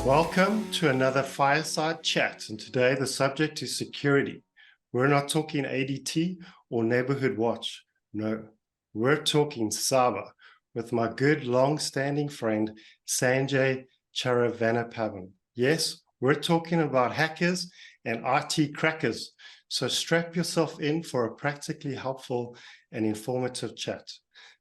Welcome to another fireside chat, and today the subject is security. We're not talking ADT or neighborhood watch. No, we're talking cyber with my good long-standing friend Sanjay Charavanapavan. Yes, we're talking about hackers and IT crackers. So strap yourself in for a practically helpful and informative chat.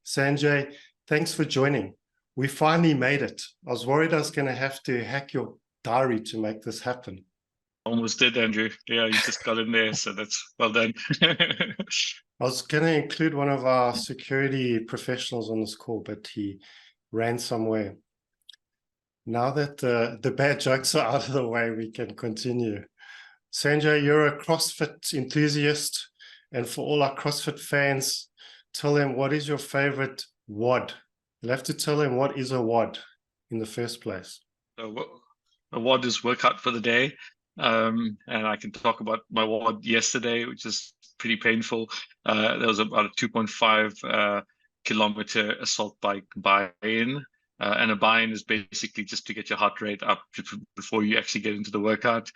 Sanjay, thanks for joining. We finally made it. I was worried I was going to have to hack your diary to make this happen. Almost did, Andrew. Yeah, you just got in there, so that's well done. I was going to include one of our security professionals on this call, but he ran somewhere. Now that the bad jokes are out of the way, we can continue. Sanjay, you're a CrossFit enthusiast, and for all our CrossFit fans, tell them, what is your favorite WOD? You'll have to tell them what is a WOD in the first place. A WOD is workout for the day. And I can talk about my WOD yesterday, which is pretty painful. There was about a 2.5 kilometer assault bike buy-in. And a buy-in is basically just to get your heart rate up before you actually get into the workout,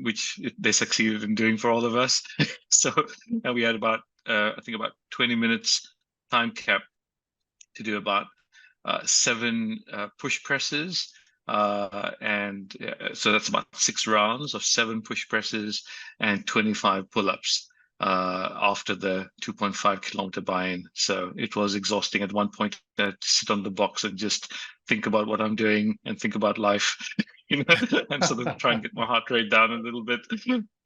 which they succeeded in doing for all of us. So we had about, I think about 20 minutes time cap to do about 7 push presses. And so that's about 6 rounds of 7 push presses and 25 pull-ups after the 2.5 kilometer buy-in. So it was exhausting at one point to sit on the box and just think about what I'm doing and think about life, and sort of try and get my heart rate down a little bit.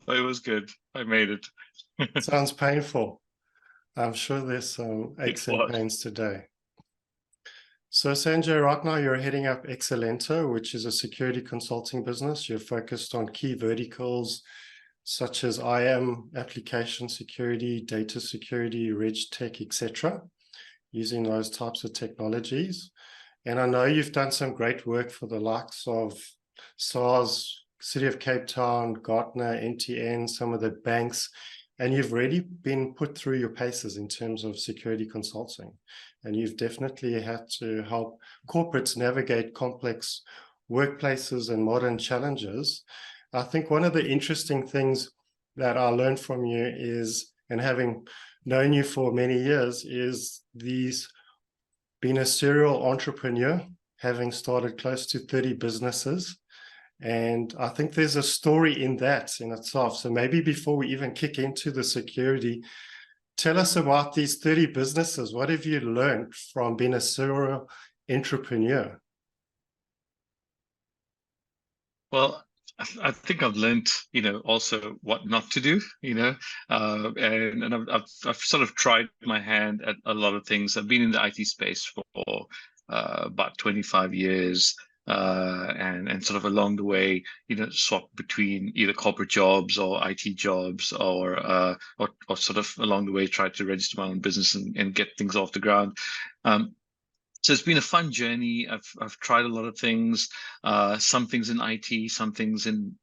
But it was good. I made it. Sounds painful. I'm sure there's some aches and pains today. So Sanjay, right now you're heading up Excellenta, which is a security consulting business. You're focused on key verticals such as IAM, application security, data security, reg tech, etc., using those types of technologies. And I know you've done some great work for the likes of SARS, City of Cape Town, Gartner, NTN, some of the banks, and you've already been put through your paces in terms of security consulting. And you've definitely had to help corporates navigate complex workplaces and modern challenges. I think one of the interesting things that I learned from you is, and having known you for many years, is being a serial entrepreneur, having started close to 30 businesses. And I think there's a story in that in itself. So maybe before we even kick into the security, tell us about these 30 businesses. What have you learned from being a serial entrepreneur? Well, I think I've learned, also what not to do, and I've sort of tried my hand at a lot of things. I've been in the IT space for about 25 years. And sort of along the way, swap between either corporate jobs or IT jobs, or sort of along the way try to register my own business and get things off the ground. So it's been a fun journey. I've tried a lot of things, some things in IT, some things in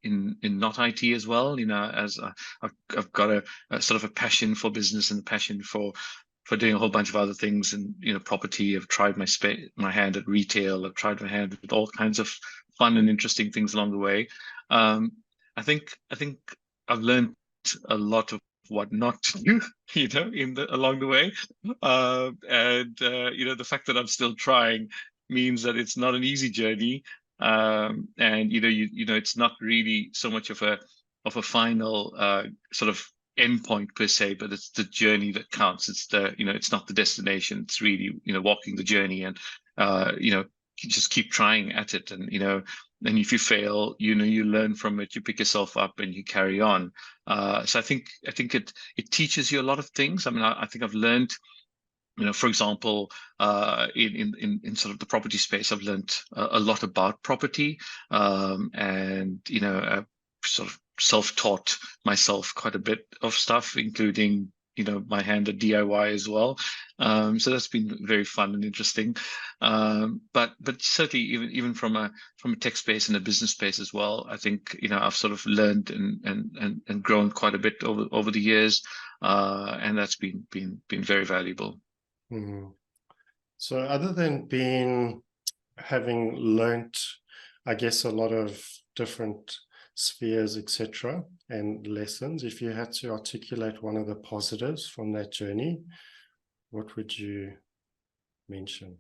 not IT as well. As I've got a sort of a passion for business and a passion for doing a whole bunch of other things, and property. I've tried my hand at retail. I've tried my hand at all kinds of fun and interesting things along the way. I think I've learned a lot of what not to do, along the way. And the fact that I'm still trying means that it's not an easy journey. And it's not really so much of a final sort of endpoint per se, but it's the journey that counts. It's it's not the destination. It's really, walking the journey, and you just keep trying at it. And and if you fail, you learn from it, you pick yourself up and you carry on. So I think it teaches you a lot of things. I mean, I think I've learned, for example, in sort of the property space, I've learned a lot about property, and sort of self-taught myself quite a bit of stuff, including my hand at DIY as well. So that's been very fun and interesting. But certainly even from a tech space and a business space as well, I think I've sort of learned and grown quite a bit over the years, and that's been very valuable. Mm-hmm. So other than having learnt I guess, a lot of different spheres, etc., and lessons. If you had to articulate one of the positives from that journey, what would you mention?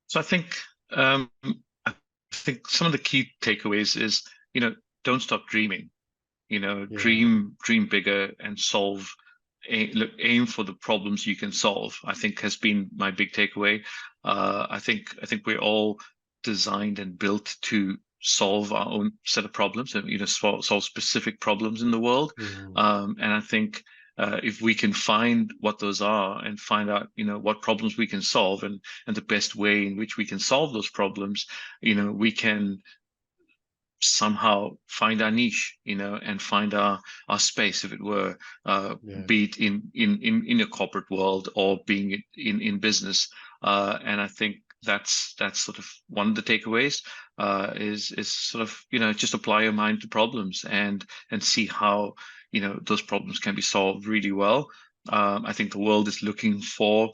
So I think some of the key takeaways is, don't stop dreaming. Yeah. Dream bigger and aim for the problems you can solve, I think has been my big takeaway. I think we're all designed and built to solve our own set of problems and, solve specific problems in the world. And I think if we can find what those are and find out, what problems we can solve and the best way in which we can solve those problems, we can somehow find our niche, and find our space, if it were, be it in a corporate world or being in business. And I think that's sort of one of the takeaways, is sort of, just apply your mind to problems and see how, those problems can be solved really well. I think the world is looking for,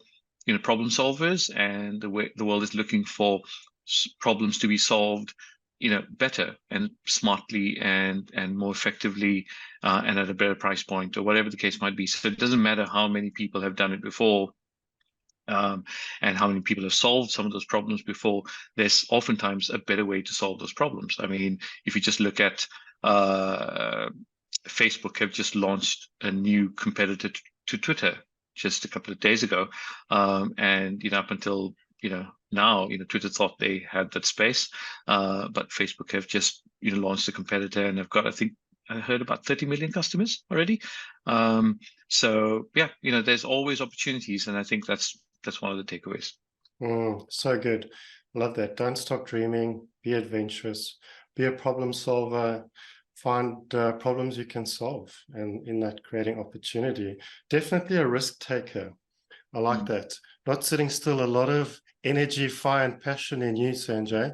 problem solvers, and the world is looking for problems to be solved, better and smartly and more effectively, and at a better price point, or whatever the case might be. So it doesn't matter how many people have done it before, and how many people have solved some of those problems before. There's oftentimes a better way to solve those problems. I mean, if you just look at Facebook have just launched a new competitor to Twitter just a couple of days ago, and up until now, Twitter thought they had that space, but Facebook have just launched a competitor, and they've got, I think I heard, about 30 million customers already. So yeah, there's always opportunities, and I think that's one of the takeaways. So good. Love that. Don't stop dreaming. Be adventurous. Be a problem solver. Find problems you can solve, and in that, creating opportunity. Definitely a risk taker. I like that. Not sitting still. A lot of energy, fire, and passion in you, Sanjay.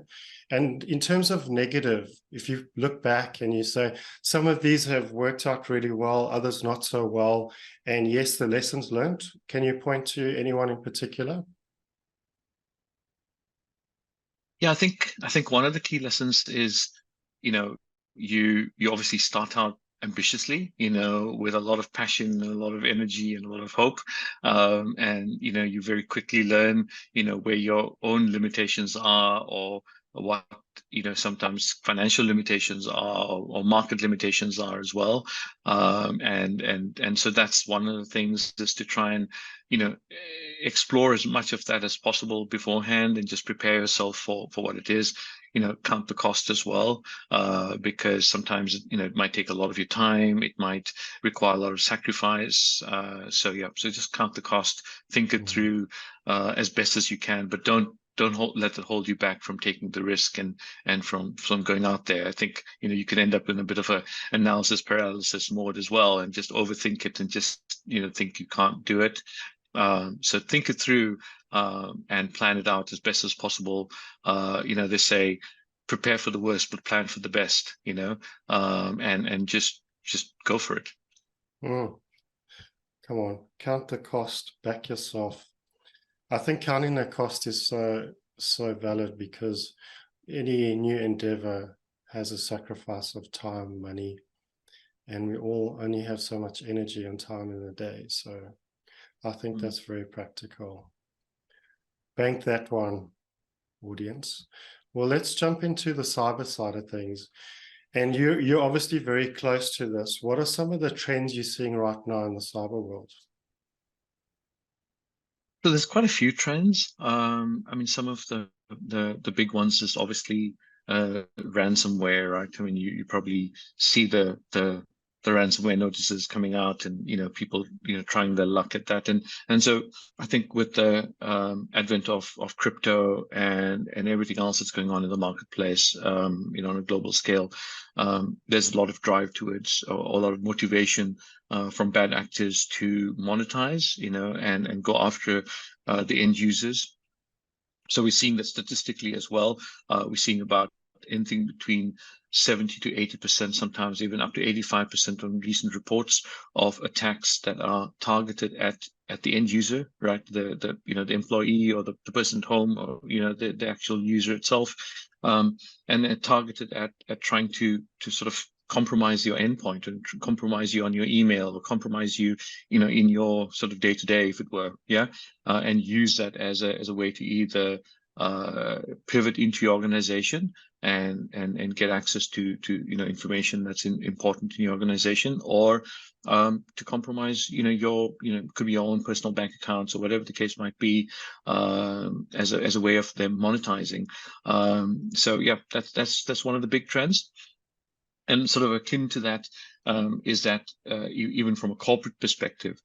And in terms of negative, if you look back and you say, some of these have worked out really well, others not so well, and yes, the lessons learned, can you point to anyone in particular? Yeah, I think one of the key lessons is, you obviously start out ambitiously, with a lot of passion and a lot of energy and a lot of hope. And, you very quickly learn, where your own limitations are, or what, sometimes financial limitations are, or market limitations are as well. And so that's one of the things, is to try and, explore as much of that as possible beforehand, and just prepare yourself for what it is. Count the cost as well, because sometimes, it might take a lot of your time. It might require a lot of sacrifice. So just count the cost, think it through as best as you can, but don't let it hold you back from taking the risk and from going out there. I think, you can end up in a bit of a analysis paralysis mode as well, and just overthink it, and just, think you can't do it. So think it through, and plan it out as best as possible. They say, prepare for the worst, but plan for the best, and just go for it. Come on, count the cost, back yourself. I think counting the cost is so valid, because any new endeavor has a sacrifice of time, money, and we all only have so much energy and time in the day. So I think that's very practical. Bank that one, audience. Well, let's jump into the cyber side of things. And you're obviously very close to this. What are some of the trends you're seeing right now in the cyber world? So there's quite a few trends. I mean, some of the big ones is obviously ransomware, right? I mean, you probably see the ransomware notices coming out, and people trying their luck at that, and so I think with the advent of crypto and everything else that's going on in the marketplace, on a global scale, there's a lot of drive towards, or a lot of motivation from bad actors to monetize, and go after the end users. So we're seeing that statistically as well. We're seeing about anything between 70 to 80%, sometimes even up to 85% on recent reports of attacks that are targeted at the end user, right? The employee or the person at home, or the actual user itself, and they're targeted at trying to sort of compromise your endpoint and compromise you on your email, or compromise you, in your sort of day-to-day, if it were, and use that as a way to either pivot into your organization and get access to information that's important in your organization, or to compromise could be your own personal bank accounts or whatever the case might be, as a way of them monetizing. So yeah, that's one of the big trends. And sort of akin to that is that even from a corporate perspective,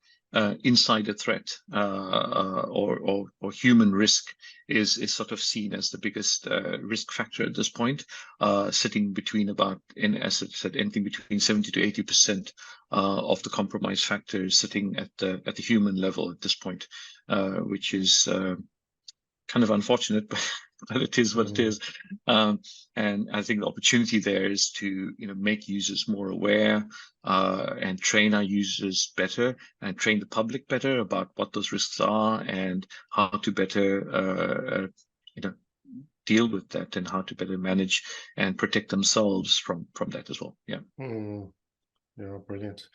insider threat or human risk is sort of seen as the biggest risk factor at this point, sitting between as I said, anything between 70 to 80% of the compromise factors sitting at the human level at this point, which is kind of unfortunate, but it is what it is. And I think the opportunity there is to make users more aware, and train our users better, and train the public better about what those risks are and how to better deal with that, and how to better manage and protect themselves from that as well. Yeah. Yeah, brilliant.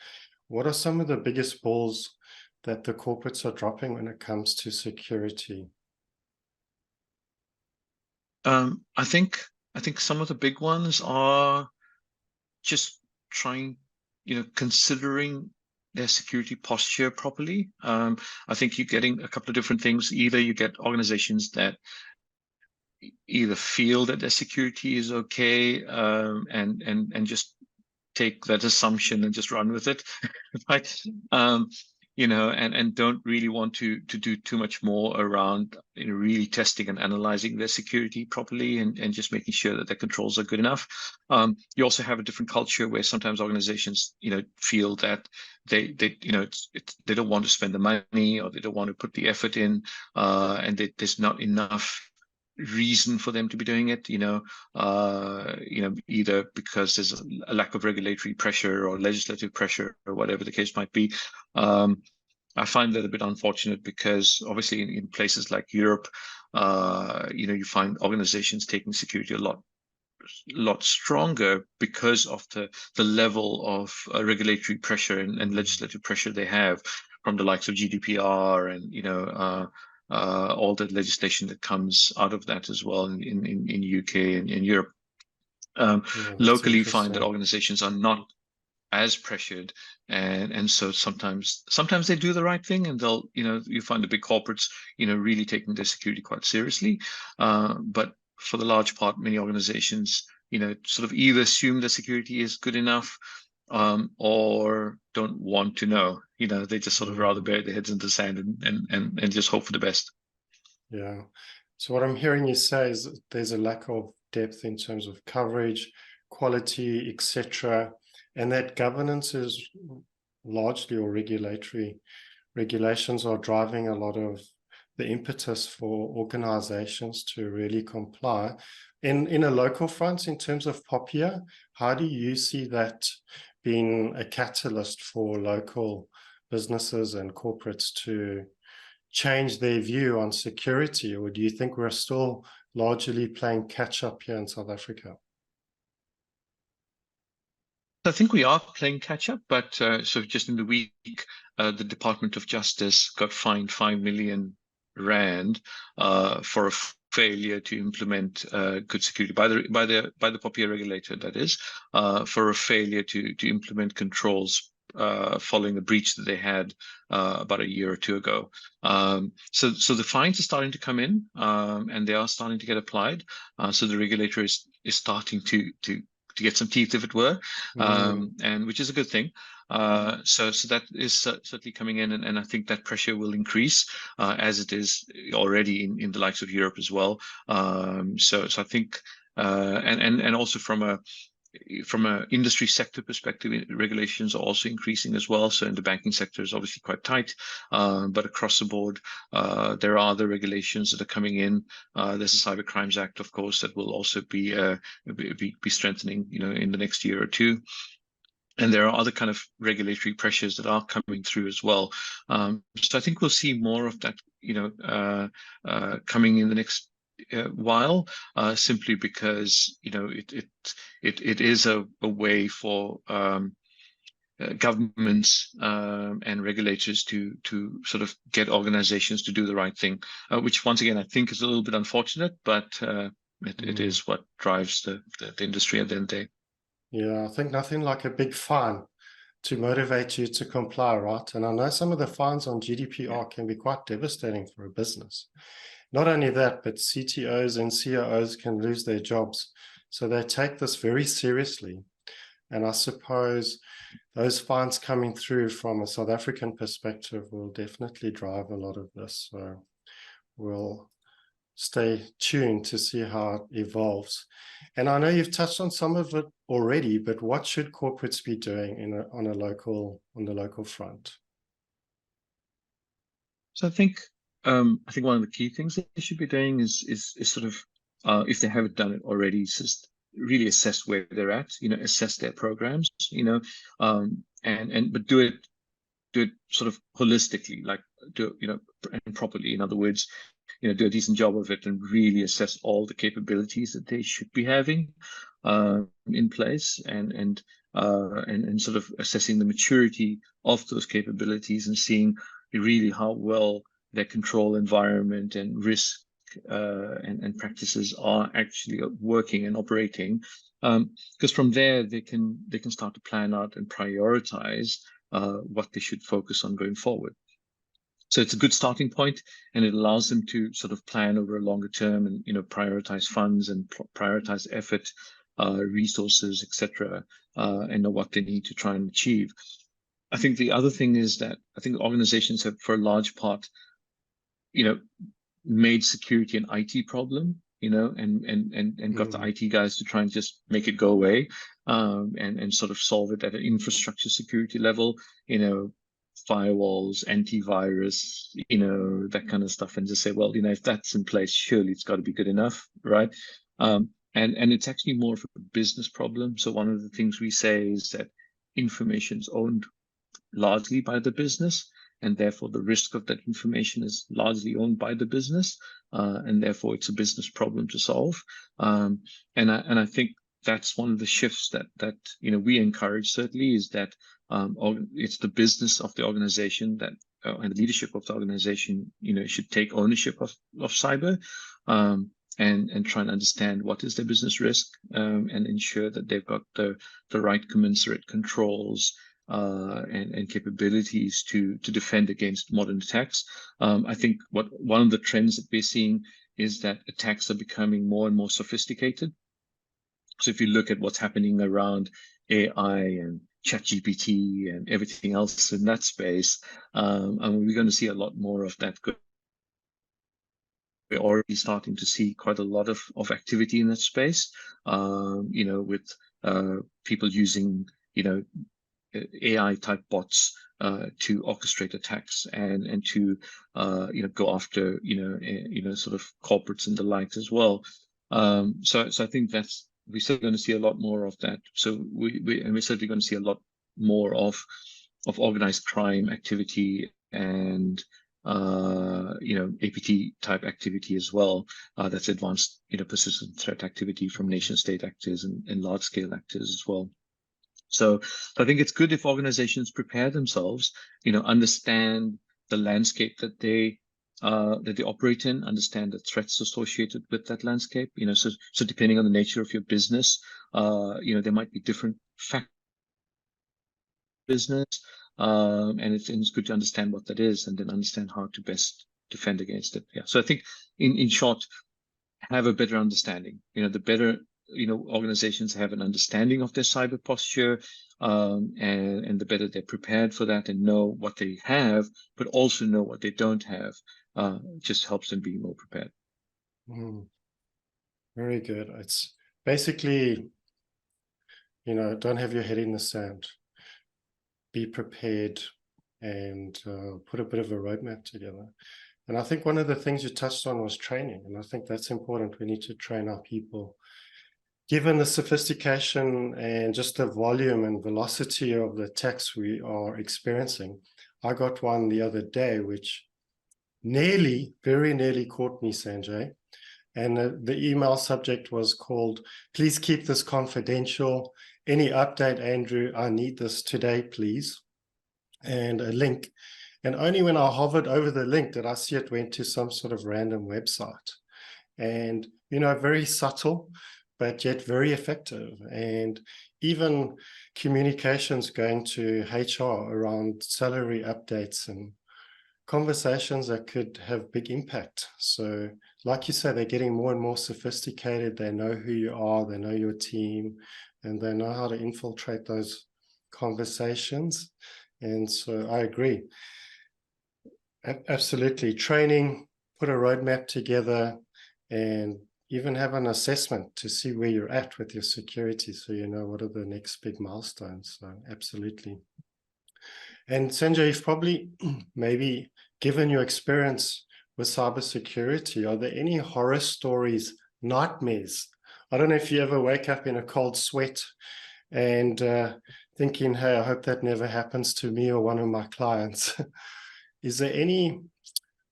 What are some of the biggest balls that the corporates are dropping when it comes to security? I think some of the big ones are just trying, considering their security posture properly. I think you're getting a couple of different things. Either you get organizations that either feel that their security is okay, and just take that assumption and just run with it, right? And don't really want to do too much more around really testing and analyzing their security properly, and just making sure that their controls are good enough. You also have a different culture where sometimes organizations feel that they don't want to spend the money, or they don't want to put the effort in, and there's not enough reason for them to be doing it, either because there's a lack of regulatory pressure or legislative pressure or whatever the case might be. I find that a bit unfortunate, because obviously in places like Europe, you find organizations taking security a lot stronger because of the level of regulatory pressure and legislative pressure they have from the likes of GDPR and all the legislation that comes out of that as well in UK and in Europe. Locally, find that organizations are not as pressured, and so sometimes they do the right thing, and they'll you find the big corporates really taking their security quite seriously, but for the large part, many organizations sort of either assume the security is good enough, or don't want to know. They just sort of rather bury their heads in the sand and just hope for the best. Yeah. So what I'm hearing you say is that there's a lack of depth in terms of coverage, quality, etc., and that governance is largely, or regulations are driving a lot of the impetus for organizations to really comply. In a local front, in terms of POPIA, how do you see that being a catalyst for local businesses and corporates to change their view on security? Or do you think we're still largely playing catch up here in South Africa? I think we are playing catch up, but so just in the week, the Department of Justice got fined 5 million rand for a failure to implement good security by the POPIA regulator, that is, for a failure to implement controls following a breach that they had about a year or two ago. So the fines are starting to come in, and they are starting to get applied. So the regulator is starting to get some teeth, if it were, and which is a good thing. So that is certainly coming in, and I think that pressure will increase, as it is already in the likes of Europe as well. So I think, and also from from an industry sector perspective, regulations are also increasing as well. So in the banking sector is obviously quite tight, but across the board, there are other regulations that are coming in. There's a Cyber Crimes Act, of course, that will also be strengthening, in the next year or two. And there are other kind of regulatory pressures that are coming through as well. So I think we'll see more of that, coming in the next while, simply because it is a way for governments and regulators to sort of get organizations to do the right thing, which once again I think is a little bit unfortunate, but it is what drives the industry at the end of the day. Yeah, I think nothing like a big fine to motivate you to comply, right? And I know some of the fines on GDPR can be quite devastating for a business. Not only that, but CTOs and COOs can lose their jobs. So they take this very seriously. And I suppose those fines coming through from a South African perspective will definitely drive a lot of this. So we'll stay tuned to see how it evolves. And I know you've touched on some of it already, but what should corporates be doing on the local front? So I think one of the key things that they should be doing is sort of, if they haven't done it already, just really assess where they're at, assess their programs, but do it sort of holistically, like do it, and properly. In other words, do a decent job of it and really assess all the capabilities that they should be having in place, and sort of assessing the maturity of those capabilities and seeing really how well their control environment and risk and practices are actually working and operating. Because from there they can start to plan out and prioritize what they should focus on going forward. So it's a good starting point, and it allows them to sort of plan over a longer term and prioritize funds and prioritize effort, resources, etc., and know what they need to try and achieve. I think the other thing is that I think organizations have, for a large part, made security an IT problem, and got the IT guys to try and just make it go away, and sort of solve it at an infrastructure security level, firewalls, antivirus, that kind of stuff, and just say, well, if that's in place, surely it's got to be good enough, right? And it's actually more of a business problem. So one of the things we say is that information is owned largely by the business, and therefore the risk of that information is largely owned by the business, and therefore it's a business problem to solve. And I think that's one of the shifts that we encourage, certainly, is that it's the business of the organization that and the leadership of the organization should take ownership of cyber, and try and understand what is their business risk, and ensure that they've got the right commensurate controls and capabilities to defend against modern attacks. I think one of the trends that we're seeing is that attacks are becoming more and more sophisticated. So if you look at what's happening around AI and ChatGPT and everything else in that space, and we're going to see a lot more of that. We're already starting to see quite a lot of activity in that space, with people using, AI type bots to orchestrate attacks and to go after sort of corporates and the likes as well. So I think we're still going to see a lot more of that. So we're certainly going to see a lot more of organized crime activity and APT type activity as well. That's advanced persistent threat activity from nation state actors and large scale actors as well. So I think it's good if organizations prepare themselves, understand the landscape that they operate in, understand the threats associated with that landscape. So depending on the nature of your business, there might be different factors business, and it's good to understand what that is, and then understand how to best defend against it. Yeah. So I think in short, have a better understanding. The better organizations have an understanding of their cyber posture, and the better they're prepared for that and know what they have, but also know what they don't have, just helps them be more prepared. Very good. It's basically don't have your head in the sand. Be prepared and put a bit of a roadmap together. And I think one of the things you touched on was training. And I think that's important. We need to train our people. Given the sophistication and just the volume and velocity of the attacks we are experiencing, I got one the other day, which very nearly caught me, Sanjay. And the email subject was called, "Please keep this confidential. Any update, Andrew? I need this today, please." And a link. And only when I hovered over the link did I see it went to some sort of random website. And, very subtle, but yet very effective. And even communications going to HR around salary updates and conversations that could have big impact. So like you say, they're getting more and more sophisticated. They know who you are, they know your team, and they know how to infiltrate those conversations. And so I agree. Absolutely. Training, put a roadmap together, and even have an assessment to see where you're at with your security, so you know what are the next big milestones. So absolutely. And Sanjay, you've probably maybe, given your experience with cybersecurity, are there any horror stories, nightmares? I don't know if you ever wake up in a cold sweat and thinking, hey, I hope that never happens to me or one of my clients. Is there any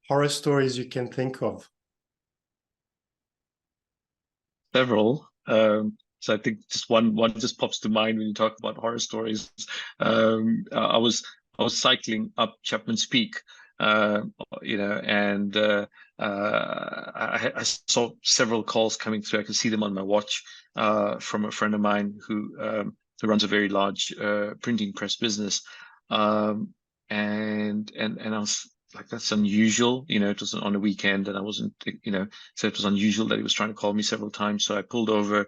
horror stories you can think of? Several. So I think just one just pops to mind when you talk about horror stories. I was cycling up Chapman's Peak, and I saw several calls coming through. I could see them on my watch from a friend of mine who runs a very large printing press business, and I was like, that's unusual. It was on a weekend and I wasn't, so it was unusual that he was trying to call me several times. So I pulled over,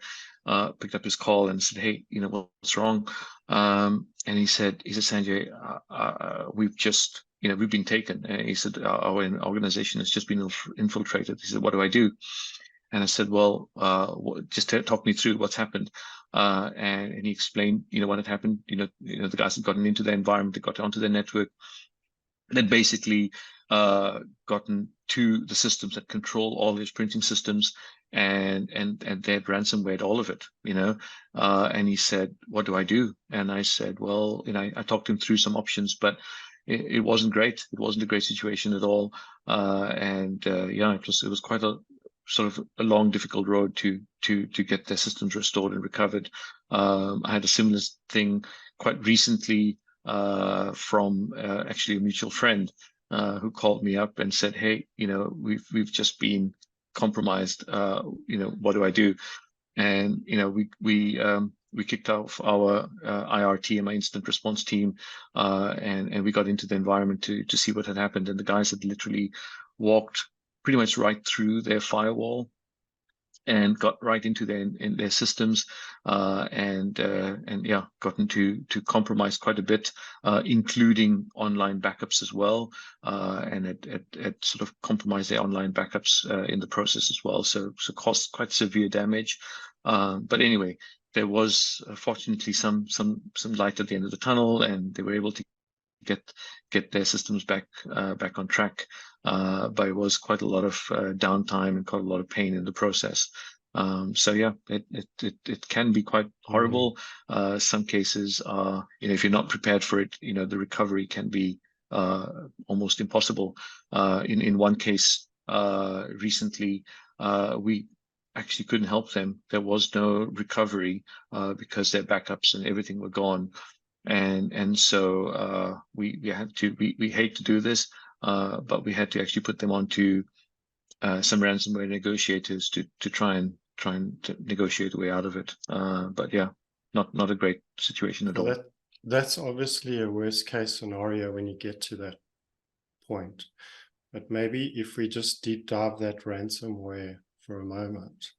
picked up his call and said, "Hey, what's wrong?" And he said, "Sanjay, we've been taken." He said, "Our organization has just been infiltrated." He said, "What do I do?" And I said, "Well, just talk me through what's happened." And he explained, what had happened. The guys had gotten into their environment, they got onto their network, then basically gotten to the systems that control all his printing systems, and they had ransomwared all of it, and he said, "What do I do?" And I said, well, I talked him through some options, but it wasn't great. It wasn't a great situation at all. It was quite a sort of a long, difficult road to get their systems restored and recovered. I had a similar thing quite recently from actually a mutual friend who called me up and said, "Hey, we've just been compromised. What do I do?" And we kicked off our IR team, my incident response team, and we got into the environment to see what had happened. And the guys had literally walked pretty much right through their firewall and got right into their systems, gotten to compromise quite a bit, including online backups as well, and it sort of compromised their online backups in the process as well. So caused quite severe damage. But anyway, there was fortunately some light at the end of the tunnel, and they were able to get their systems back on track. But it was quite a lot of downtime and quite a lot of pain in the process. So yeah, it can be quite horrible. Some cases are, if you're not prepared for it, the recovery can be almost impossible. In one case recently, we actually couldn't help them. There was no recovery because their backups and everything were gone. And so we had to, we hate to do this, but we had to actually put them onto some ransomware negotiators to try and negotiate a way out of it. But yeah, not a great situation at all. That's obviously a worst case scenario when you get to that point. But maybe if we just deep dive that ransomware for a moment,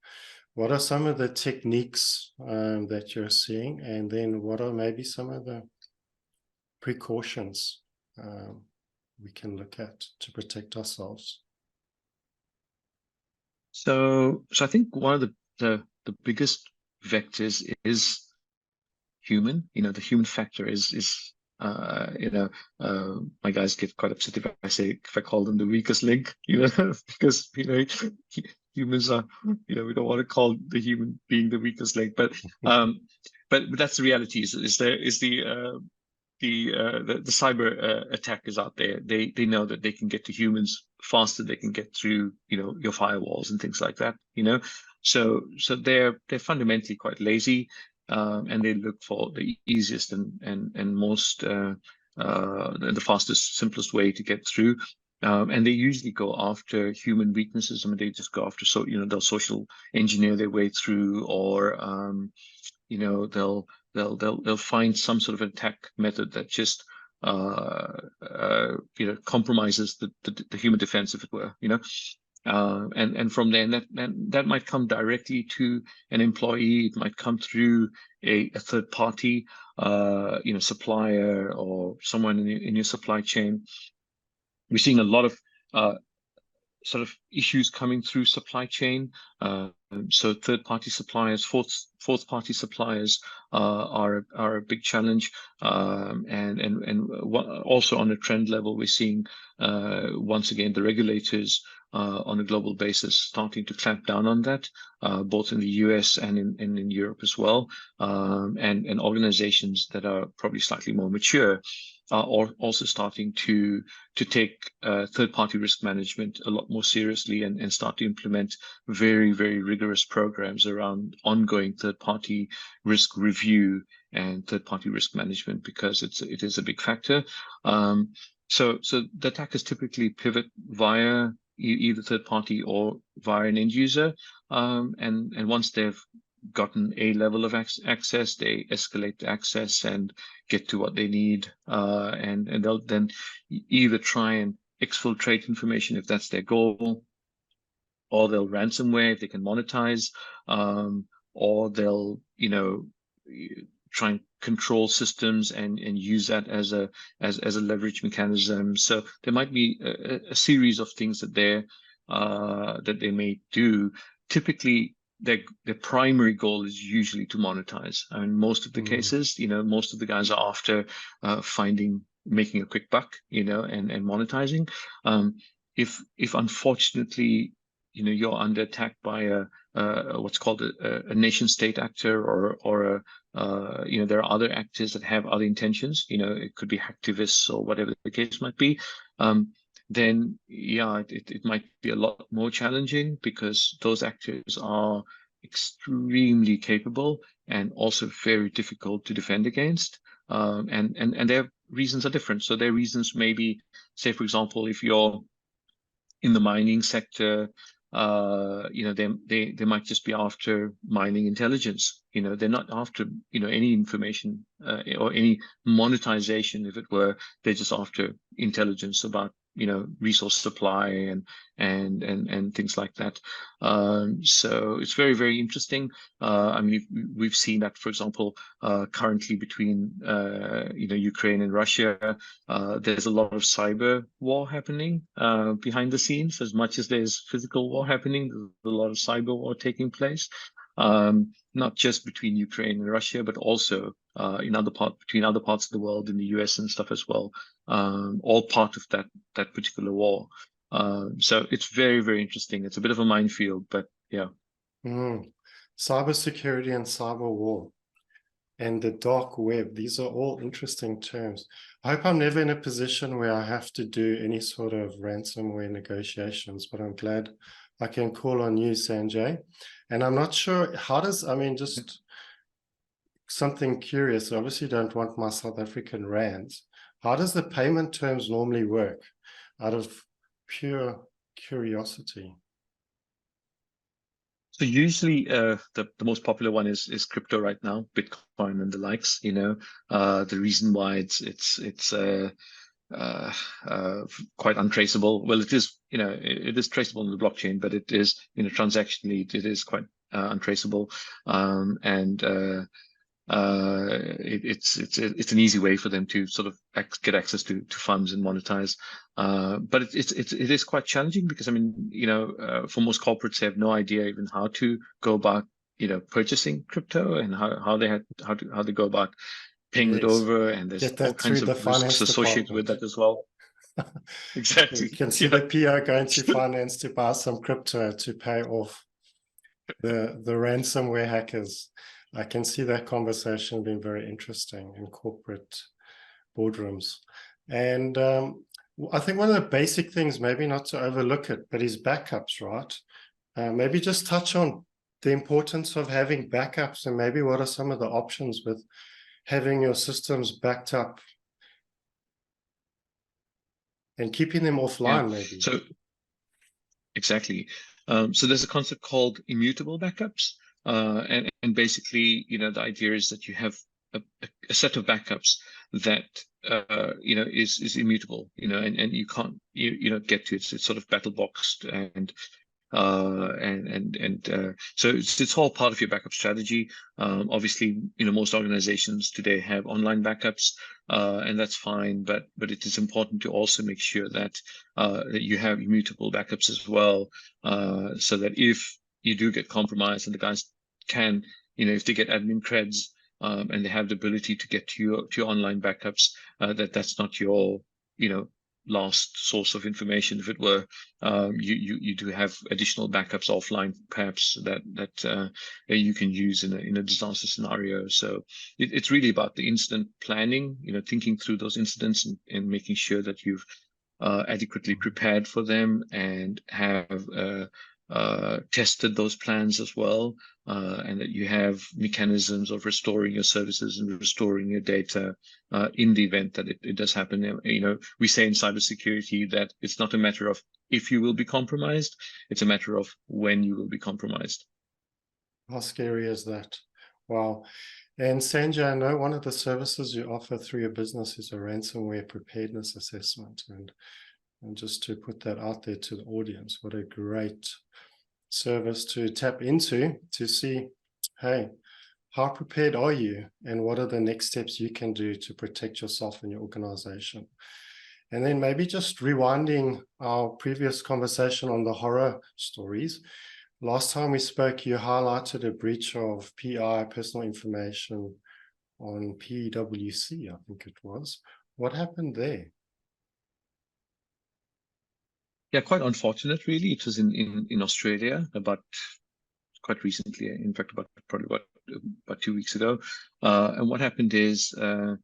what are some of the techniques that you're seeing? And then what are maybe some of the precautions we can look at to protect ourselves? So I think one of the biggest vectors is human. The human factor is my guys get quite upset if I call them the weakest link, because humans are, we don't want to call the human being the weakest link, but that's the reality. The cyber attack is out there. They know that they can get to humans faster. They can get through your firewalls and things like that. So they're fundamentally quite lazy, and they look for the easiest and most the fastest, simplest way to get through. And they usually go after human weaknesses. I mean, they just go after they'll social engineer their way through, or they'll find some sort of attack method that just compromises the human defense, if it were, and from there, that might come directly to an employee. It might come through a third party, supplier, or someone in your supply chain. We're seeing a lot of sort of issues coming through supply chain. So third-party suppliers, fourth-party suppliers are a big challenge. And also on a trend level, we're seeing once again the regulators on a global basis starting to clamp down on that, both in the US and in Europe as well. And organizations that are probably slightly more mature are also starting to take third-party risk management a lot more seriously, and start to implement very, very rigorous programs around ongoing third-party risk review and third-party risk management, because it is a big factor. So the attackers typically pivot via either third party or via an end user, and once they've gotten a level of access, they escalate the access and get to what they need, and they'll then either try and exfiltrate information if that's their goal, or they'll ransomware if they can monetize, or they'll try and control systems and use that as a leverage mechanism. So there might be a series of things that they may do. Typically, their primary goal is usually to monetize. I mean, most of the cases, most of the guys are after making a quick buck, and monetizing. If unfortunately, you're under attack by what's called a nation state actor, or there are other actors that have other intentions, it could be hacktivists or whatever the case might be, then yeah, it might be a lot more challenging, because those actors are extremely capable and also very difficult to defend against. And their reasons are different. So their reasons may be, say, for example, if you're in the mining sector, they might just be after mining intelligence. They're not after any information or any monetization, if it were. They're just after intelligence about resource supply and things like that. So it's very, very interesting. I mean, we've seen that, for example, currently between Ukraine and Russia, there's a lot of cyber war happening behind the scenes. As much as there's physical war happening, there's a lot of cyber war taking place. Not just between Ukraine and Russia, but also between other parts of the world, in the US and stuff as well. All part of that particular war. So it's very, very interesting. It's a bit of a minefield, but yeah. Cyber security and cyber war and the dark web, these are all interesting terms. I hope I'm never in a position where I have to do any sort of ransomware negotiations, but I'm glad I can call on you, Sanjay. And I'm not sure, just something curious. Obviously, don't want my South African rands. How does the payment terms normally work, out of pure curiosity? So usually the most popular one is crypto right now, Bitcoin and the likes. The reason why it's quite untraceable. Well, it is, it is traceable in the blockchain, but it is, transactionally, it is quite untraceable. It's an easy way for them to sort of get access to funds and monetize. But it is quite challenging, because I mean, for most corporates, they have no idea even how to go about purchasing crypto, and how they go about paying it Yes. over, and there's Get all that through kinds the of risks finance associated with department. that as well. You Exactly. can see Yeah. the PO going to finance to buy some crypto to pay off the ransomware hackers. I can see that conversation being very interesting in corporate boardrooms. And I think one of the basic things, maybe not to overlook it, but is backups, right? Maybe just touch on the importance of having backups, and maybe what are some of the options with having your systems backed up and keeping them Yeah. offline, maybe. So exactly. So there's a concept called immutable backups, and basically, the idea is that you have a set of backups that is immutable, and you can't get to it. It's sort of battle boxed, and so it's all part of your backup strategy. Obviously, most organizations today have online backups, and that's fine. But it is important to also make sure that you have immutable backups as well, so that if you do get compromised, and the guys can, if they get admin creds, and they have the ability to get to your online backups, that's not your last source of information, if it were. You do have additional backups offline, perhaps that you can use in a disaster scenario. So it's really about the incident planning, thinking through those incidents, and making sure that you've adequately prepared for them, and have tested those plans as well, and that you have mechanisms of restoring your services and restoring your data in the event that it does happen. We say in cybersecurity that it's not a matter of if you will be compromised, it's a matter of when you will be compromised. How scary is that? Wow. And Sanjay, I know one of the services you offer through your business is a ransomware preparedness assessment. And just to put that out there to the audience, what a great service to tap into to see, hey, how prepared are you, and what are the next steps you can do to protect yourself and your organization? And then maybe just rewinding our previous conversation on the horror stories. Last time we spoke, you highlighted a breach of PI, personal information, on PwC, I think it was. What happened there? Yeah, quite unfortunate, really. It was in Australia, about quite recently, in fact, probably about 2 weeks ago. And what happened is it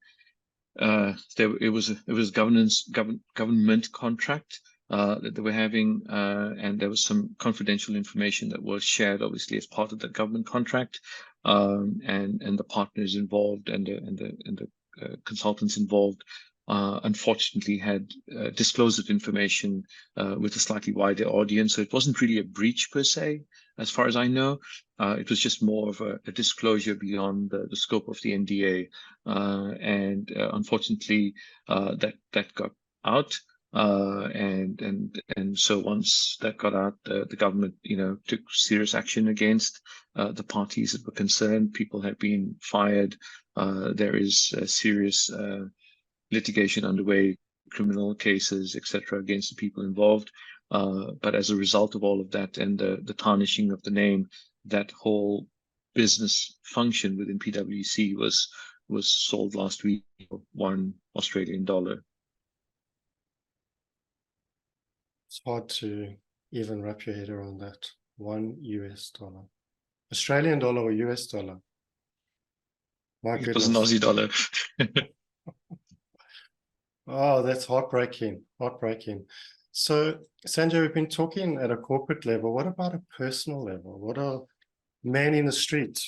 was government contract that they were having, and there was some confidential information that was shared, obviously, as part of that government contract, and the partners involved, and the consultants involved, unfortunately had disclosed that information with a slightly wider audience. So it wasn't really a breach per se, as far as I know. It was just more of a disclosure beyond the scope of the NDA, and unfortunately, that got out. And so once that got out, the government, took serious action against the parties that were concerned. People have been fired. There is serious litigation underway, criminal cases, etc., against the people involved. But as a result of all of that, and the tarnishing of the name, that whole business function within PwC was sold last week for $1 Australian. It's hard to even wrap your head around that. $1. Australian dollar or US dollar? My It was an goodness. Aussie dollar. Oh, that's heartbreaking. Heartbreaking. So, Sanjay, we've been talking at a corporate level. What about a personal level? What are men in the street,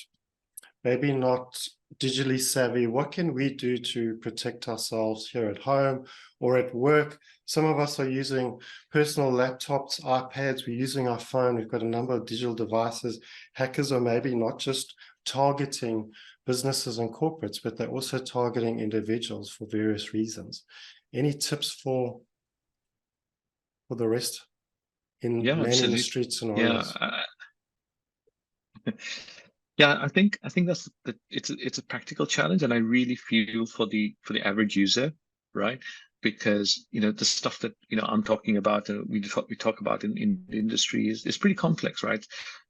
maybe not digitally savvy? What can we do to protect ourselves here at home or at work? Some of us are using personal laptops, iPads. We're using our phone. We've got a number of digital devices. Hackers are maybe not just targeting businesses and corporates, but they're also targeting individuals for various reasons. Any tips for the rest in Yeah, man in the absolutely. street scenarios? Yeah, I think it's a practical challenge, and I really feel for the average user, right? because the stuff that I'm talking about and we talk about in the industry is pretty complex, right?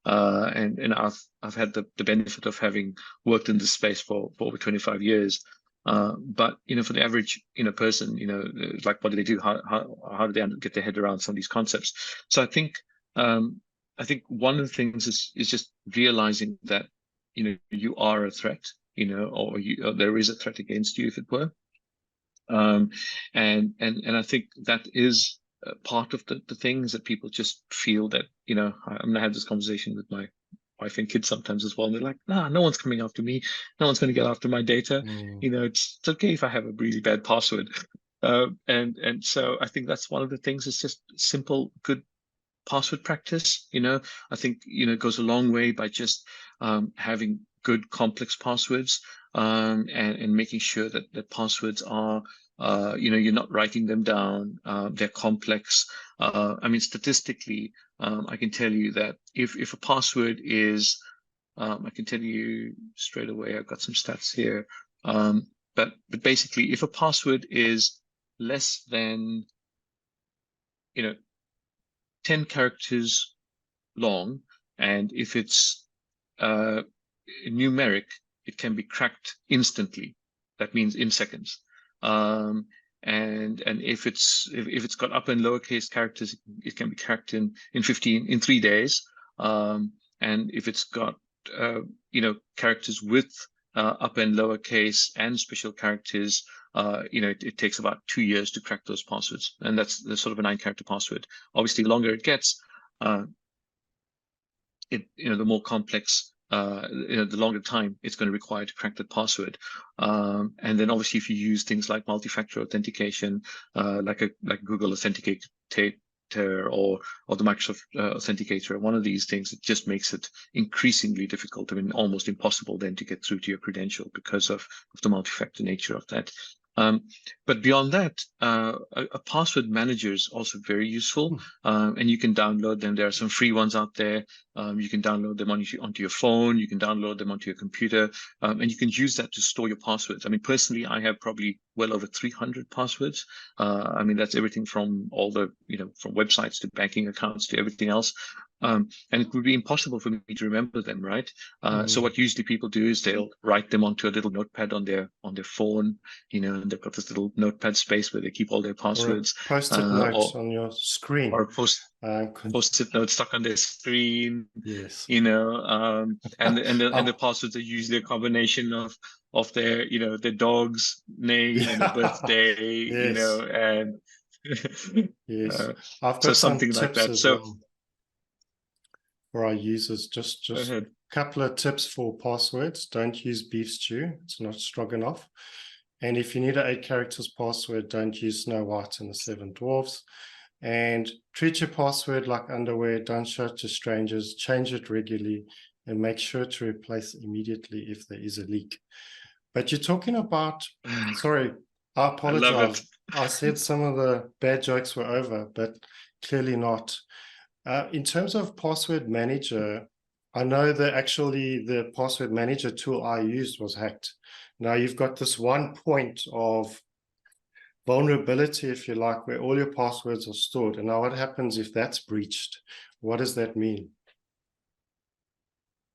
And I've had the benefit of having worked in this space for over 25 years. But for the average person, like, what do they do? How do they get their head around some of these concepts? So I think one of the things is just realizing that you are a threat, or there is a threat against you, if it were. And I think that is part of the things that people just feel that I'm gonna have this conversation with my wife and kids sometimes as well, and they're like, nah, no one's coming after me, no one's going to get after my data. It's okay if I have a really bad password. And so I think that's one of the things. It's just simple, good password practice. I think it goes a long way by just having good complex passwords, and making sure that passwords are you're not writing them down. They're complex. I mean, statistically, I can tell you that if a password is I can tell you straight away, I've got some stats here. But basically, if a password is less than 10 characters long, and if it's numeric, it can be cracked instantly. That means in seconds. And if it's got upper and lowercase characters, it can be cracked in 3 days. And if it's got characters with upper and lowercase and special characters, it takes about 2 years to crack those passwords, and that's sort of a 9-character password. Obviously, the longer it gets, the more complex, the longer time it's going to require to crack that password. And then obviously, if you use things like multi-factor authentication, like Google Authenticator or the Microsoft Authenticator, one of these things, it just makes it increasingly difficult. I mean, almost impossible then to get through to your credential because of the multi-factor nature of that. But beyond that, a password manager is also very useful, and you can download them. There are some free ones out there. You can download them onto your phone. You can download them onto your computer, and you can use that to store your passwords. I mean, personally, I have probably well over 300 passwords. I mean, that's everything from all the, from websites to banking accounts to everything else. And it would be impossible for me to remember them, right? So what usually people do is they'll write them onto a little notepad on their phone, and they've got this little notepad space where they keep all their passwords. Or post-it notes on your screen. Or post-it notes stuck on their screen. Yes. And the passwords are usually a combination of their their dog's name and their birthday, Yes. and yes. I've got so some something like tips that. as So well for our users. Just a couple of tips for passwords. Don't use beef stew. It's not stroganoff. And if you need an 8 characters password, don't use Snow White and the 7 Dwarfs. And treat your password like underwear. Don't show it to strangers. Change it regularly and make sure to replace immediately if there is a leak. But you're talking about, sorry, I apologize. I said some of the bad jokes were over, but clearly not. In terms of password manager, I know that actually the password manager tool I used was hacked. Now you've got this one point of vulnerability, if you like, where all your passwords are stored. And now what happens if that's breached? What does that mean?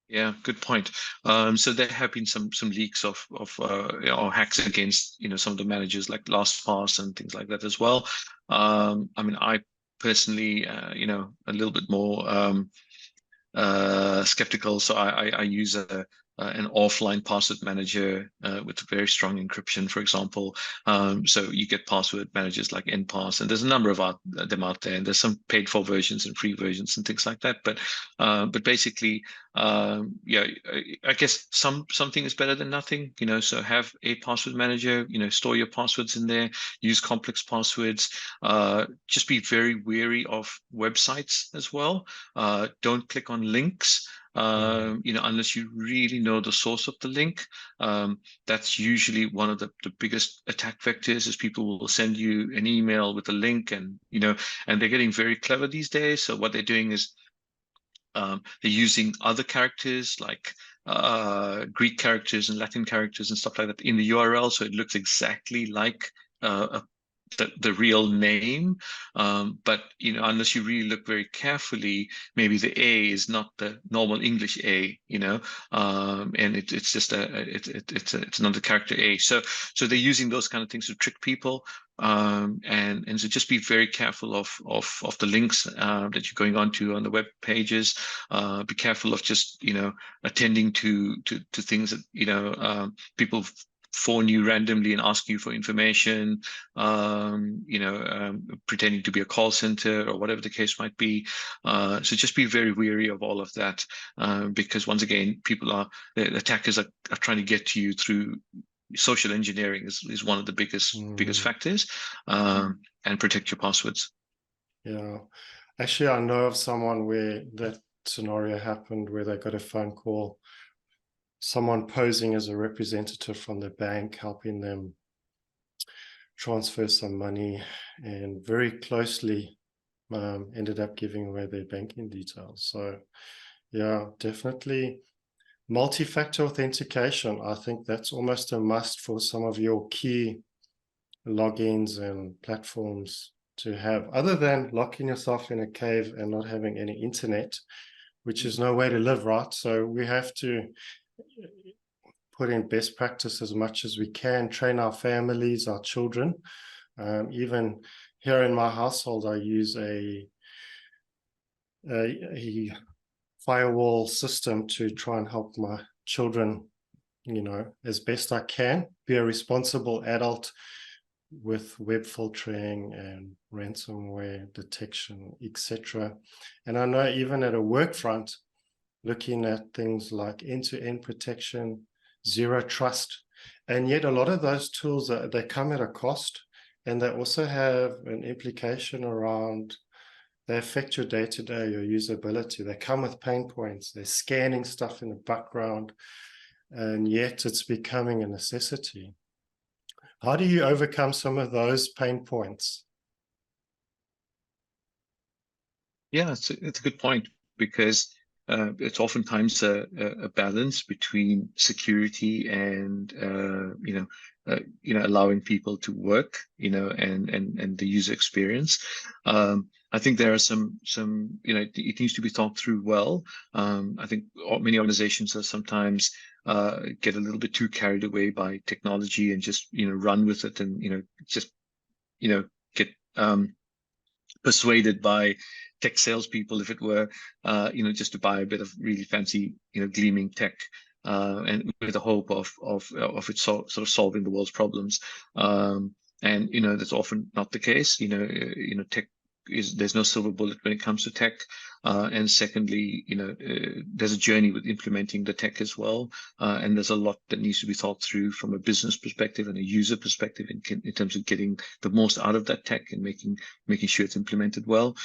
Yeah, good point. So there have been some leaks of or hacks against some of the managers like LastPass and things like that as well. I mean, I personally a little bit more skeptical, so I use an offline password manager with very strong encryption, for example. So you get password managers like NPass, and there's a number of them out there, and there's some paid for versions and free versions and things like that. But basically, yeah, I guess something is better than nothing. So have a password manager. Store your passwords in there. Use complex passwords. Just be very wary of websites as well. Don't click on links. Unless you really know the source of the link. That's usually one of the biggest attack vectors, is people will send you an email with a link, and they're getting very clever these days. So what they're doing is they're using other characters like Greek characters and Latin characters and stuff like that in the URL, so it looks exactly like a the real name, but unless you really look very carefully, maybe the A is not the normal English A, and it's just it's another character A. So they're using those kind of things to trick people, and so just be very careful of the links that you're going onto on the web pages. Be careful of just attending to things that people phone you randomly and ask you for information, pretending to be a call center or whatever the case might be. So just be very wary of all of that, because once again, the attackers are trying to get to you through social engineering is one of the biggest factors, and protect your passwords. Yeah, actually, I know of someone where that scenario happened, where they got a phone call, someone posing as a representative from the bank, helping them transfer some money, and very closely ended up giving away their banking details. So yeah, definitely multi-factor authentication. I think that's almost a must for some of your key logins and platforms to have, other than locking yourself in a cave and not having any internet, which is no way to live, right? So we have to put in best practice as much as we can, train our families, our children. Even here in my household, I use a firewall system to try and help my children, as best I can, be a responsible adult with web filtering and ransomware detection, etc. And I know even at a work front, looking at things like end-to-end protection, zero trust, and yet a lot of those tools, they come at a cost, and they also have an implication around, they affect your day-to-day, your usability. They come with pain points. They're scanning stuff in the background, and yet it's becoming a necessity. How do you overcome some of those pain points? Yeah, it's a good point, because it's oftentimes a balance between security and allowing people to work, and the user experience. I think there are some it needs to be thought through well. I think many organizations are sometimes get a little bit too carried away by technology and just run with it, and just get persuaded by tech salespeople, if it were, just to buy a bit of really fancy, gleaming tech, and with the hope of it sort of solving the world's problems. And that's often not the case. Tech there's no silver bullet when it comes to tech. And secondly, there's a journey with implementing the tech as well. And there's a lot that needs to be thought through from a business perspective and a user perspective in terms of getting the most out of that tech and making sure it's implemented well.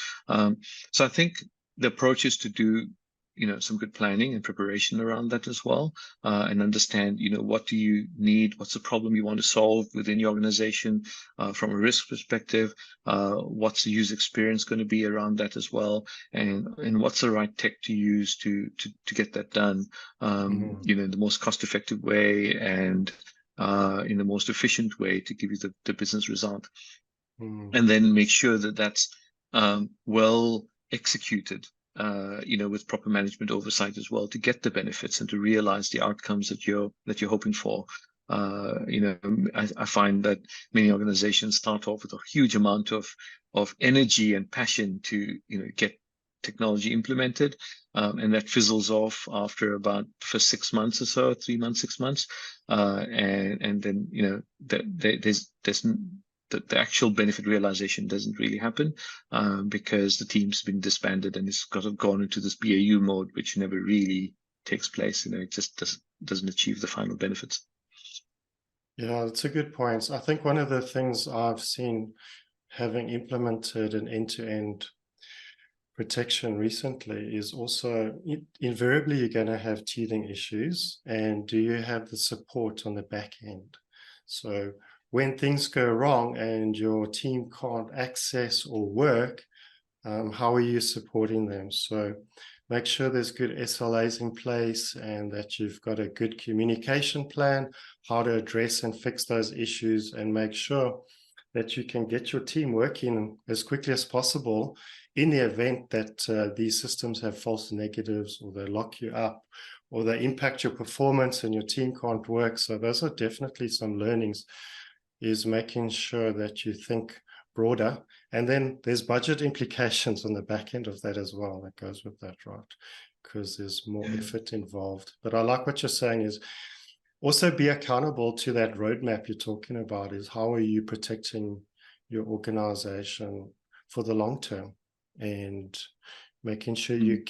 So I think the approach is to do some good planning and preparation around that as well, and understand what do you need, what's the problem you want to solve within your organization, from a risk perspective, what's the user experience going to be around that as well, and what's the right tech to use to get that done, in the most cost effective way and in the most efficient way to give you the business result. And then make sure that that's well executed, with proper management oversight as well, to get the benefits and to realize the outcomes that you're hoping for. I find that many organizations start off with a huge amount of energy and passion to get technology implemented, and that fizzles off after about for 6 months or so, 3 months, 6 months, and then there's the actual benefit realization doesn't really happen, because the team's been disbanded and it's gone into this BAU mode, which never really takes place. It just doesn't achieve the final benefits. Yeah, that's a good point. I think one of the things I've seen, having implemented an end-to-end protection recently, is also invariably you're going to have teething issues, and do you have the support on the back end? So when things go wrong and your team can't access or work, how are you supporting them? So make sure there's good SLAs in place and that you've got a good communication plan, how to address and fix those issues, and make sure that you can get your team working as quickly as possible in the event that these systems have false negatives, or they lock you up, or they impact your performance and your team can't work. So those are definitely some learnings, is making sure that you think broader. And then there's budget implications on the back end of that as well. That goes with that, right? Because there's more effort involved. But I like what you're saying, is also be accountable to that roadmap you're talking about. Is how are you protecting your organization for the long term, and making sure you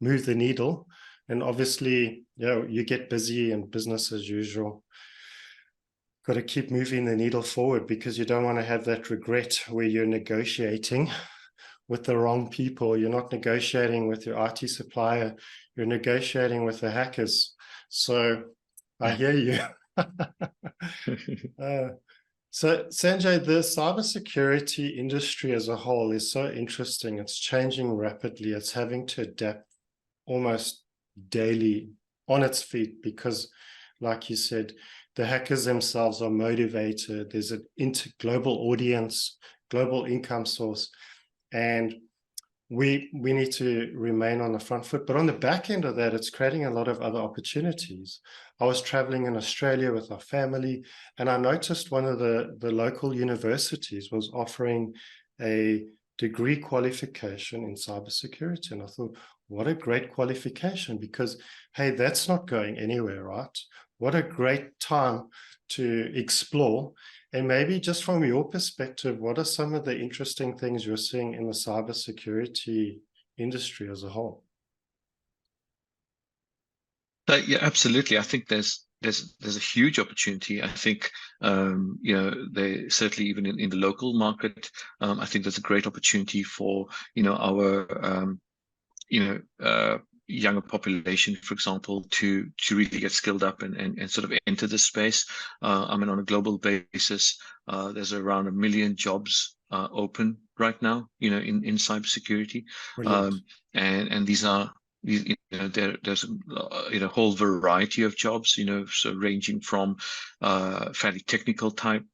move the needle. And obviously, you get busy and business as usual. Got to keep moving the needle forward, because you don't want to have that regret where you're negotiating with the wrong people. You're not negotiating with your IT supplier, you're negotiating with the hackers. So I hear you. So Sanjay, the cybersecurity industry as a whole is so interesting. It's changing rapidly. It's having to adapt almost daily on its feet, because like you said, the hackers themselves are motivated. There's an global audience, global income source, and we need to remain on the front foot. But on the back end of that, it's creating a lot of other opportunities. I was traveling in Australia with our family, and I noticed one of the local universities was offering a degree qualification in cybersecurity. And I thought, what a great qualification, because, hey, that's not going anywhere, right? What a great time to explore. And maybe just from your perspective, what are some of the interesting things you're seeing in the cybersecurity industry as a whole? Yeah, absolutely. I think there's a huge opportunity. I think they certainly, even in the local market, I think there's a great opportunity for our younger population, for example, to really get skilled up and sort of enter this space. I mean, on a global basis, there's around 1 million jobs open right now, in cybersecurity. And these are there's a whole variety of jobs, so ranging from fairly technical type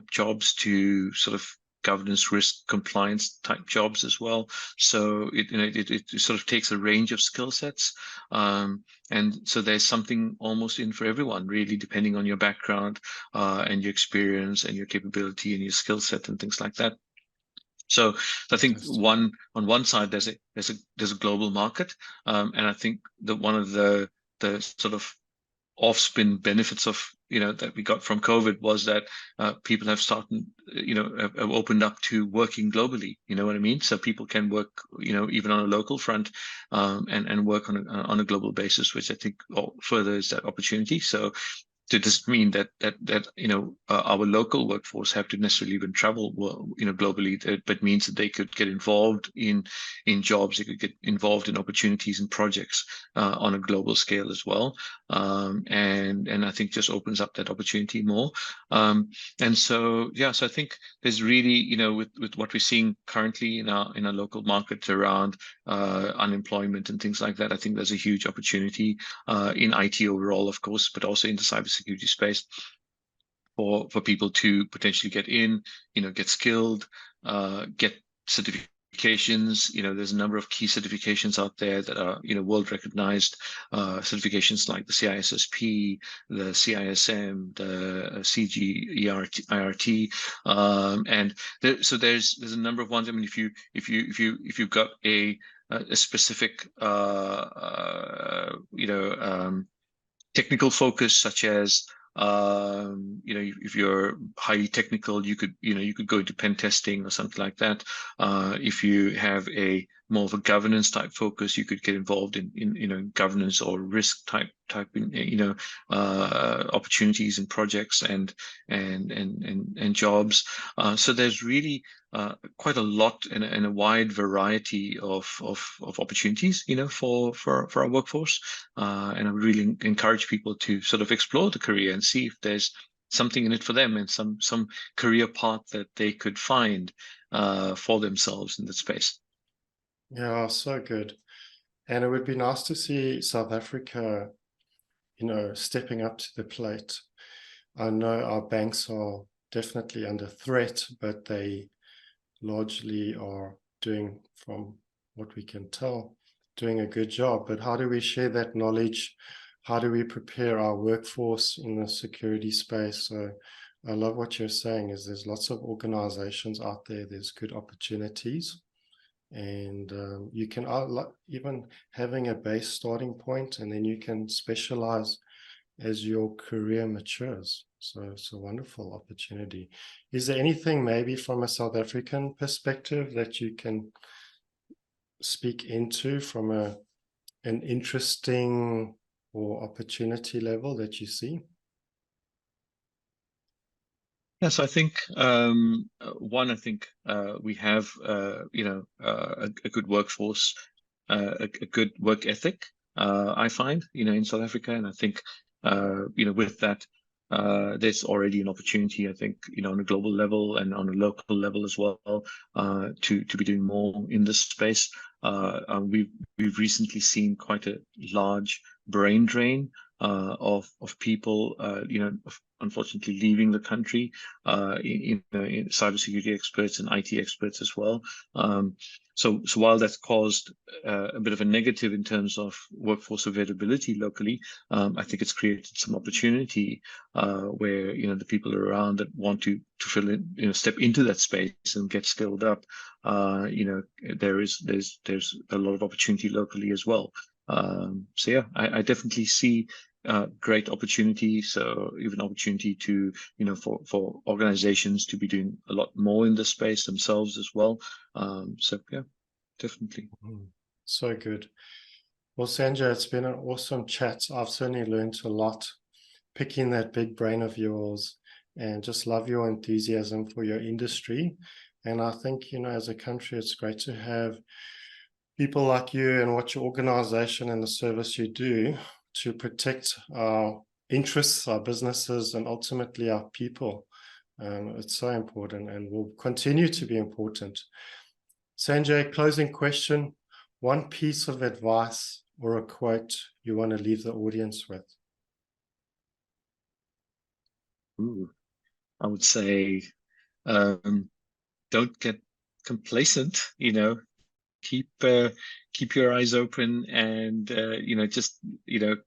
jobs to sort of governance, risk, compliance type jobs as well. So it sort of takes a range of skill sets, and so there's something almost in for everyone, really, depending on your background and your experience and your capability and your skill set and things like that. So I think on one side there's a global market, and I think that one of the sort of off-spin benefits of that we got from COVID was that people have started have opened up to working globally. You know what I mean? So people can work even on a local front, and work on a global basis, which I think furthers that opportunity. So it doesn't mean that our local workforce have to necessarily even travel globally, but means that they could get involved in jobs, they could get involved in opportunities and projects on a global scale as well, and I think just opens up that opportunity more. And so so I think there's really with what we're seeing currently in our local market around unemployment and things like that, I think there's a huge opportunity in IT overall, of course, but also in the cybersecurity space for people to potentially get in, get skilled, get certifications. There's a number of key certifications out there that are world recognized certifications, like the CISSP, the CISM, the CGIRT, and so there's a number of ones. I mean, if you've got a specific technical focus, such as if you're highly technical, you could go into pen testing or something like that. If you have a more of a governance type focus, you could get involved in governance or risk type opportunities and projects and jobs. So there's really quite a lot and a wide variety of opportunities, for our workforce. And I would really encourage people to sort of explore the career and see if there's something in it for them and some career path that they could find for themselves in that space. Yeah, so good. And it would be nice to see South Africa, stepping up to the plate. I know our banks are definitely under threat, but they largely are doing, from what we can tell, doing a good job. But how do we share that knowledge? How do we prepare our workforce in the security space? So I love what you're saying, is there's lots of organizations out there, there's good opportunities, and you can even having a base starting point, and then you can specialize as your career matures. So it's a wonderful opportunity. Is there anything maybe from a South African perspective that you can speak into from an interesting or opportunity level that you see? Yes, I think I think we have a good workforce, a good work ethic. I find in South Africa, and I think with that, there's already an opportunity. I think on a global level and on a local level as well, to be doing more in this space. We've recently seen quite a large brain drain of people, unfortunately leaving the country, in cybersecurity experts and IT experts as well. So while that's caused a bit of a negative in terms of workforce availability locally, I think it's created some opportunity where the people around that want to fill in, step into that space and get skilled up. There's a lot of opportunity locally as well. So yeah, I definitely see great opportunity. So even opportunity to, for organizations to be doing a lot more in this space themselves as well. So yeah, definitely. So good. Well, Sanjay, it's been an awesome chat. I've certainly learned a lot, picking that big brain of yours, and just love your enthusiasm for your industry. And I think, as a country, it's great to have people like you and what your organization and the service you do to protect our interests, our businesses, and ultimately our people. It's so important and will continue to be important. Sanjay, closing question. One piece of advice or a quote you want to leave the audience with? Ooh, I would say, don't get complacent, keep your eyes open, and just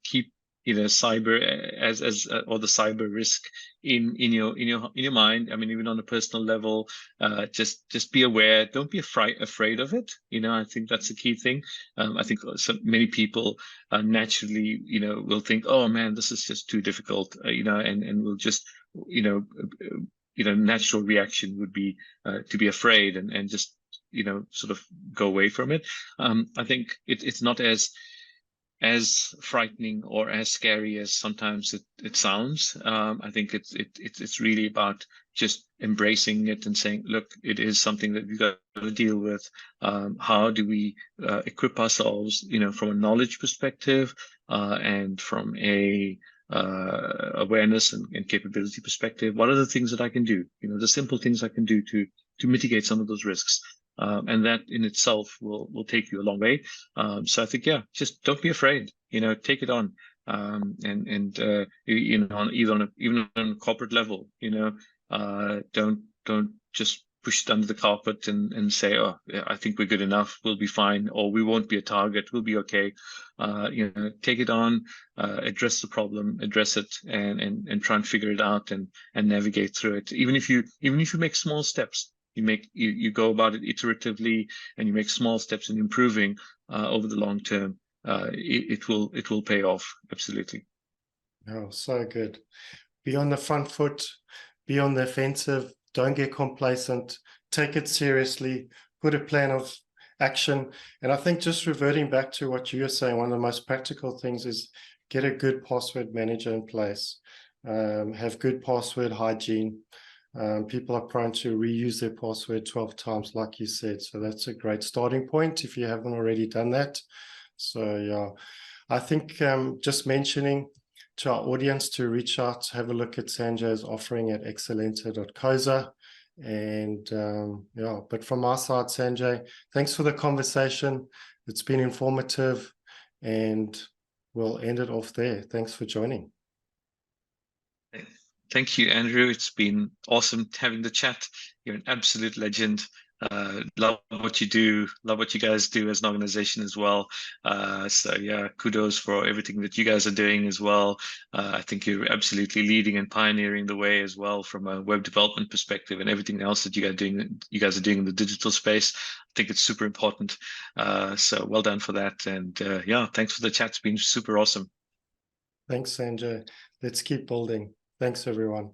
keep cyber as or the cyber risk in your mind. I mean, even on a personal level, just be aware. Don't be afraid of it. I think that's a key thing. I think so many people naturally will think, oh man, this is just too difficult, and will just natural reaction would be to be afraid and just sort of go away from it. I think it's not as frightening or as scary as sometimes it sounds. I think it's really about just embracing it and saying, look, it is something that we've got to deal with. How do we equip ourselves, from a knowledge perspective, and from a awareness and capability perspective? What are the things that I can do? The simple things I can do to mitigate some of those risks. And that in itself will take you a long way. So I think, yeah, just don't be afraid, take it on. And even on a corporate level, don't just push it under the carpet and say, oh, yeah, I think we're good enough, we'll be fine, or we won't be a target, we'll be okay. Take it on, address the problem, address it, and try and figure it out and navigate through it. Even if you make small steps, you go about it iteratively, and you make small steps in improving over the long term, it will pay off. Absolutely. Oh, so good. Be on the front foot, be on the offensive, don't get complacent, take it seriously, put a plan of action. And I think, just reverting back to what you were saying, one of the most practical things is get a good password manager in place, have good password hygiene. People are prone to reuse their password 12 times, like you said. So that's a great starting point if you haven't already done that. So yeah, I think just mentioning to our audience to reach out, have a look at Sanjay's offering at excellenta.coza. And yeah, but from our side, Sanjay, thanks for the conversation. It's been informative, and we'll end it off there. Thanks for joining. Thank you, Andrew. It's been awesome having the chat. You're an absolute legend. Love what you do. Love what you guys do as an organization as well. So yeah, kudos for everything that you guys are doing as well. I think you're absolutely leading and pioneering the way as well from a web development perspective and everything else that you guys are doing in the digital space. I think it's super important. So well done for that. And yeah, thanks for the chat. It's been super awesome. Thanks, Sanjay. Let's keep building. Thanks, everyone.